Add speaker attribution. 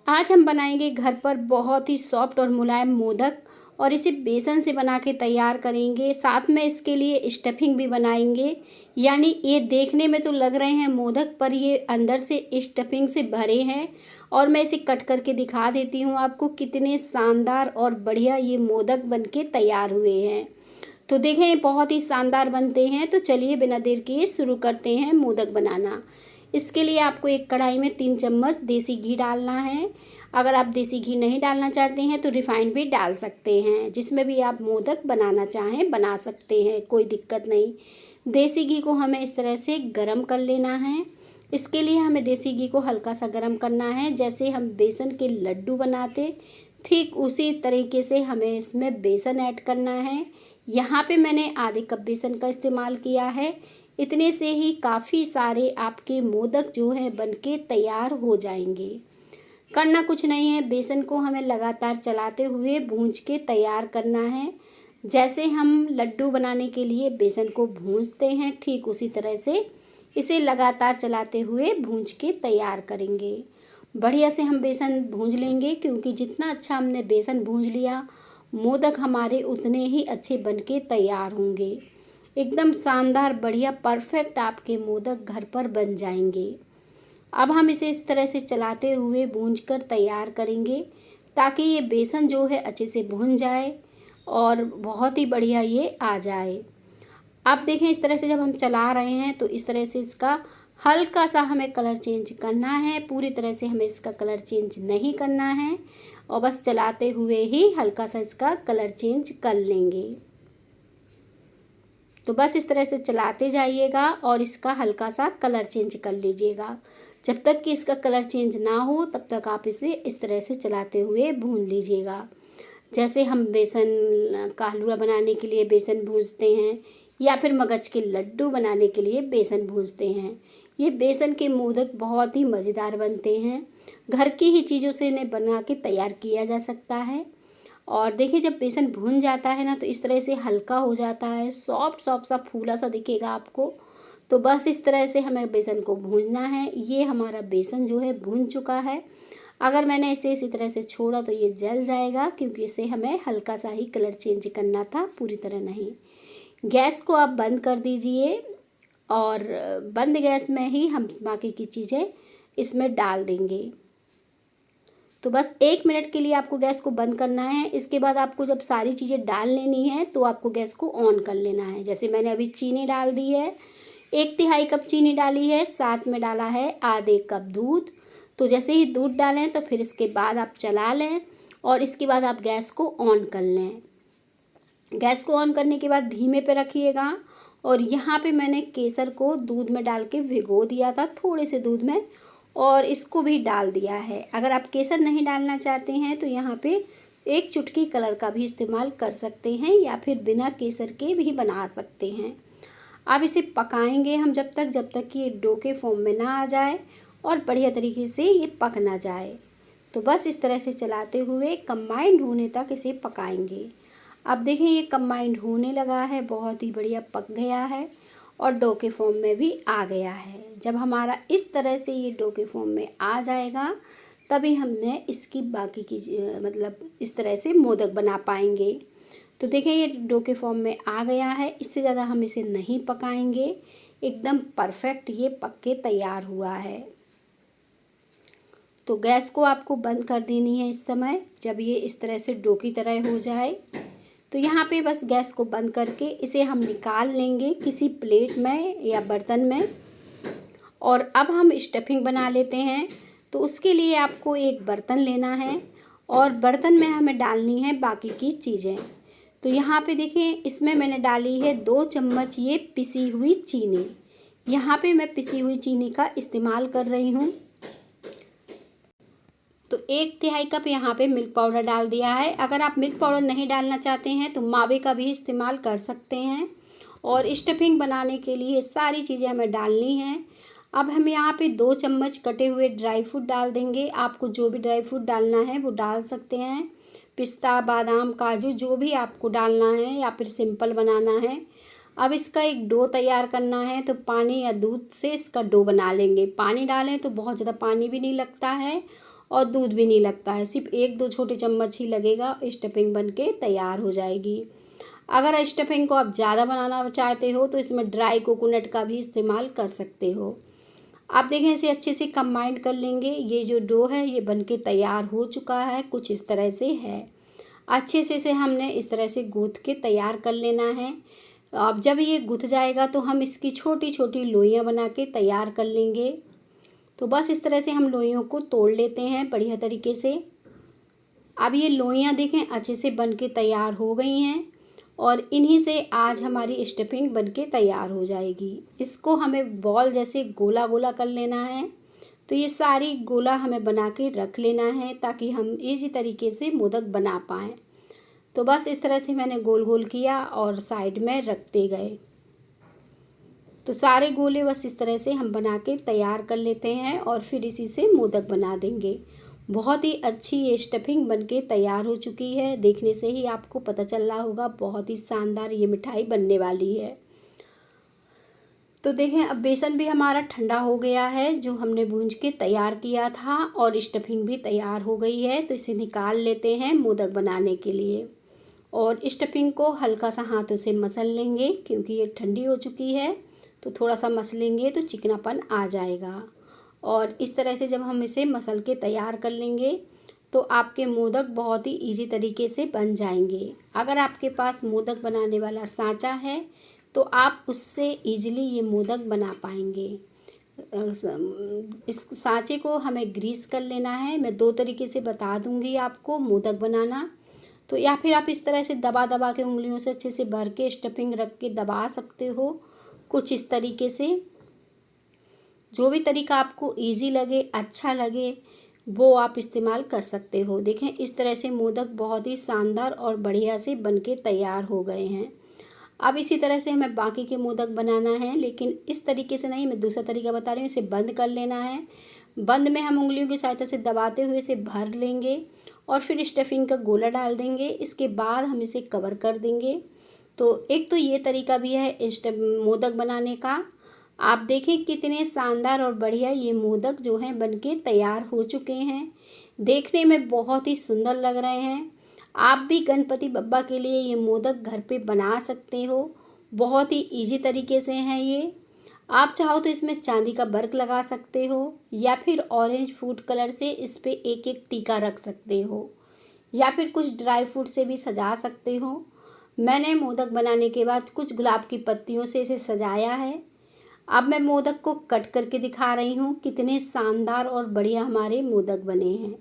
Speaker 1: आज हम बनाएंगे घर पर बहुत ही सॉफ्ट और मुलायम मोदक और इसे बेसन से बना के तैयार करेंगे। साथ में इसके लिए स्टफिंग भी बनाएंगे। यानी ये देखने में तो लग रहे हैं मोदक, पर ये अंदर से स्टफिंग से भरे हैं। और मैं इसे कट करके दिखा देती हूँ आपको कितने शानदार और बढ़िया ये मोदक बनके तैयार हुए हैं। तो देखें, ये बहुत ही शानदार बनते हैं। तो चलिए बिना देर किए शुरू करते हैं मोदक बनाना। इसके लिए आपको एक कढ़ाई में 3 चम्मच देसी घी डालना है। अगर आप देसी घी नहीं डालना चाहते हैं तो रिफाइंड भी डाल सकते हैं। जिसमें भी आप मोदक बनाना चाहें बना सकते हैं, कोई दिक्कत नहीं। देसी घी को हमें इस तरह से गरम कर लेना है। इसके लिए हमें देसी घी को हल्का सा गरम करना है। जैसे हम बेसन के लड्डू बनाते ठीक उसी तरीके से हमें इसमें बेसन ऐड करना है। यहाँ पे मैंने आधे कप बेसन का इस्तेमाल किया है। इतने से ही काफ़ी सारे आपके मोदक जो हैं बनके तैयार हो जाएंगे। करना कुछ नहीं है, बेसन को हमें लगातार चलाते हुए भूंज के तैयार करना है। जैसे हम लड्डू बनाने के लिए बेसन को भूंजते हैं ठीक उसी तरह से इसे लगातार चलाते हुए भूंज के तैयार करेंगे। बढ़िया से हम बेसन भूंज लेंगे, क्योंकि जितना अच्छा हमने बेसन भूंज लिया मोदक हमारे उतने ही अच्छे बनके तैयार होंगे। एकदम शानदार बढ़िया परफेक्ट आपके मोदक घर पर बन जाएंगे। अब हम इसे इस तरह से चलाते हुए भूंजकर तैयार करेंगे, ताकि ये बेसन जो है अच्छे से भुन जाए और बहुत ही बढ़िया ये आ जाए। अब देखें, इस तरह से जब हम चला रहे हैं तो इस तरह से इसका हल्का सा हमें कलर चेंज करना है। पूरी तरह से हमें इसका कलर चेंज नहीं करना है, और बस चलाते हुए ही हल्का सा इसका कलर चेंज कर लेंगे। तो बस इस तरह से चलाते जाइएगा और इसका हल्का सा कलर चेंज कर लीजिएगा। जब तक कि इसका कलर चेंज ना हो तब तक आप इसे इस तरह से चलाते हुए भून लीजिएगा। जैसे हम बेसन का हलवा बनाने के लिए बेसन भूनते हैं, या फिर मगज के लड्डू बनाने के लिए बेसन भूनते हैं। ये बेसन के मोदक बहुत ही मज़ेदार बनते हैं। घर की ही चीज़ों से इन्हें बना के तैयार किया जा सकता है। और देखिए, जब बेसन भुन जाता है ना तो इस तरह से हल्का हो जाता है, सॉफ्ट सॉफ्ट सा फूला सा दिखेगा आपको। तो बस इस तरह से हमें बेसन को भूनना है। ये हमारा बेसन जो है भुन चुका है। अगर मैंने इसे इसी तरह से छोड़ा तो ये जल जाएगा, क्योंकि इसे हमें हल्का सा ही कलर चेंज करना था, पूरी तरह नहीं। गैस को आप बंद कर दीजिए और बंद गैस में ही हम बाकी की चीज़ें इसमें डाल देंगे। तो बस 1 मिनट के लिए आपको गैस को बंद करना है। इसके बाद आपको जब सारी चीज़ें डाल लेनी है तो आपको गैस को ऑन कर लेना है। जैसे मैंने अभी चीनी डाल दी है, 1/3 कप चीनी डाली है, साथ में डाला है आधे कप दूध। तो जैसे ही दूध डालें तो फिर इसके बाद आप चला लें और इसके बाद आप गैस को ऑन कर लें। गैस को ऑन करने के बाद धीमे पे रखिएगा। और यहाँ पे मैंने केसर को दूध में डाल के भिगो दिया था, थोड़े से दूध में, और इसको भी डाल दिया है। अगर आप केसर नहीं डालना चाहते हैं तो यहाँ पे 1 चुटकी कलर का भी इस्तेमाल कर सकते हैं, या फिर बिना केसर के भी बना सकते हैं। अब इसे पकाएंगे हम जब तक कि ये डो के फॉर्म में ना आ जाए और बढ़िया तरीके से ये पक ना जाए। तो बस इस तरह से चलाते हुए कंबाइंड होने तक इसे पकाएंगे। अब देखें, ये कंबाइंड होने लगा है, बहुत ही बढ़िया पक गया है और डो के फॉर्म में भी आ गया है। जब हमारा इस तरह से ये डो के फॉर्म में आ जाएगा तभी हमने इसकी बाकी की मतलब इस तरह से मोदक बना पाएंगे। तो देखिए, ये डो के फॉर्म में आ गया है। इससे ज़्यादा हम इसे नहीं पकाएंगे। एकदम परफेक्ट ये पक के तैयार हुआ है। तो गैस को आपको बंद कर देनी है इस समय, जब ये इस तरह से डो की तरह हो जाए। तो यहाँ पे बस गैस को बंद करके इसे हम निकाल लेंगे किसी प्लेट में या बर्तन में। और अब हम स्टफिंग बना लेते हैं। तो उसके लिए आपको एक बर्तन लेना है और बर्तन में हमें डालनी है बाकी की चीज़ें। तो यहाँ पे देखें, इसमें मैंने डाली है 2 चम्मच ये पिसी हुई चीनी। यहाँ पे मैं पिसी हुई चीनी का इस्तेमाल कर रही हूँ। तो 1/3 कप यहाँ पे मिल्क पाउडर डाल दिया है। अगर आप मिल्क पाउडर नहीं डालना चाहते हैं तो मावे का भी इस्तेमाल कर सकते हैं। और स्टफिंग बनाने के लिए सारी चीज़ें हमें डालनी हैं। अब हम यहाँ पे 2 चम्मच कटे हुए ड्राई फ्रूट डाल देंगे। आपको जो भी ड्राई फ्रूट डालना है वो डाल सकते हैं, पिस्ता, बादाम, काजू, जो भी आपको डालना है, या फिर सिंपल बनाना है। अब इसका एक डो तैयार करना है। तो पानी या दूध से इसका डो बना लेंगे। पानी डालें तो बहुत ज़्यादा पानी भी नहीं लगता है और दूध भी नहीं लगता है, सिर्फ 1-2 छोटे चम्मच ही लगेगा, स्टफिंग बनके तैयार हो जाएगी। अगर स्टफिंग को आप ज़्यादा बनाना चाहते हो तो इसमें ड्राई कोकोनट का भी इस्तेमाल कर सकते हो। आप देखें, इसे अच्छे से कंबाइन कर लेंगे। ये जो डो है ये बनके तैयार हो चुका है, कुछ इस तरह से है। अच्छे से इसे हमने इस तरह से गूँथ के तैयार कर लेना है। अब जब ये गुथ जाएगा तो हम इसकी छोटी छोटी लोइयाँ बना के तैयार कर लेंगे। तो बस इस तरह से हम लोइयों को तोड़ लेते हैं बढ़िया तरीके से। अब ये लोइयाँ देखें अच्छे से बन के तैयार हो गई हैं और इन्हीं से आज हमारी स्टफिंग बन के तैयार हो जाएगी। इसको हमें बॉल जैसे गोला गोला कर लेना है। तो ये सारी गोला हमें बना के रख लेना है ताकि हम इजी तरीके से मोदक बना पाएँ। तो बस इस तरह से मैंने गोल गोल किया और साइड में रखते गए। तो सारे गोले बस इस तरह से हम बना के तैयार कर लेते हैं और फिर इसी से मोदक बना देंगे। बहुत ही अच्छी ये स्टफिंग बनके तैयार हो चुकी है। देखने से ही आपको पता चल रहा होगा बहुत ही शानदार ये मिठाई बनने वाली है। तो देखें, अब बेसन भी हमारा ठंडा हो गया है जो हमने भूंज के तैयार किया था, और स्टफिंग भी तैयार हो गई है। तो इसे निकाल लेते हैं मोदक बनाने के लिए। और स्टफिंग को हल्का सा हाथों से मसल लेंगे क्योंकि ये ठंडी हो चुकी है। तो थोड़ा सा मसलेंगे तो चिकनापन आ जाएगा। और इस तरह से जब हम इसे मसल के तैयार कर लेंगे तो आपके मोदक बहुत ही इजी तरीके से बन जाएंगे। अगर आपके पास मोदक बनाने वाला सांचा है तो आप उससे इजीली ये मोदक बना पाएंगे। इस सांचे को हमें ग्रीस कर लेना है। मैं 2 तरीके से बता दूंगी आपको मोदक बनाना। तो या फिर आप इस तरह से दबा दबा के उंगलियों से अच्छे से भर के स्टफिंग रख के दबा सकते हो, कुछ इस तरीके से। जो भी तरीका आपको इजी लगे, अच्छा लगे, वो आप इस्तेमाल कर सकते हो। देखें, इस तरह से मोदक बहुत ही शानदार और बढ़िया से बनके तैयार हो गए हैं। अब इसी तरह से हमें बाकी के मोदक बनाना है, लेकिन इस तरीके से नहीं, मैं दूसरा तरीका बता रही हूँ। इसे बंद कर लेना है। बंद में हम उंगलियों की सहायता से दबाते हुए इसे भर लेंगे और फिर स्टफिंग का गोला डाल देंगे। इसके बाद हम इसे कवर कर देंगे। तो एक तो ये तरीका भी है मोदक बनाने का। आप देखें कितने शानदार और बढ़िया ये मोदक जो हैं बनके तैयार हो चुके हैं। देखने में बहुत ही सुंदर लग रहे हैं। आप भी गणपति बप्पा के लिए ये मोदक घर पे बना सकते हो। बहुत ही इजी तरीके से हैं ये। आप चाहो तो इसमें चांदी का वर्क लगा सकते हो या फिर ऑरेंज फूड कलर से इस पे एक एक टीका रख सकते हो, या फिर कुछ ड्राई फ्रूट से भी सजा सकते हो। मैंने मोदक बनाने के बाद कुछ गुलाब की पत्तियों से इसे सजाया है। अब मैं मोदक को कट करके दिखा रही हूँ। कितने शानदार और बढ़िया हमारे मोदक बने हैं।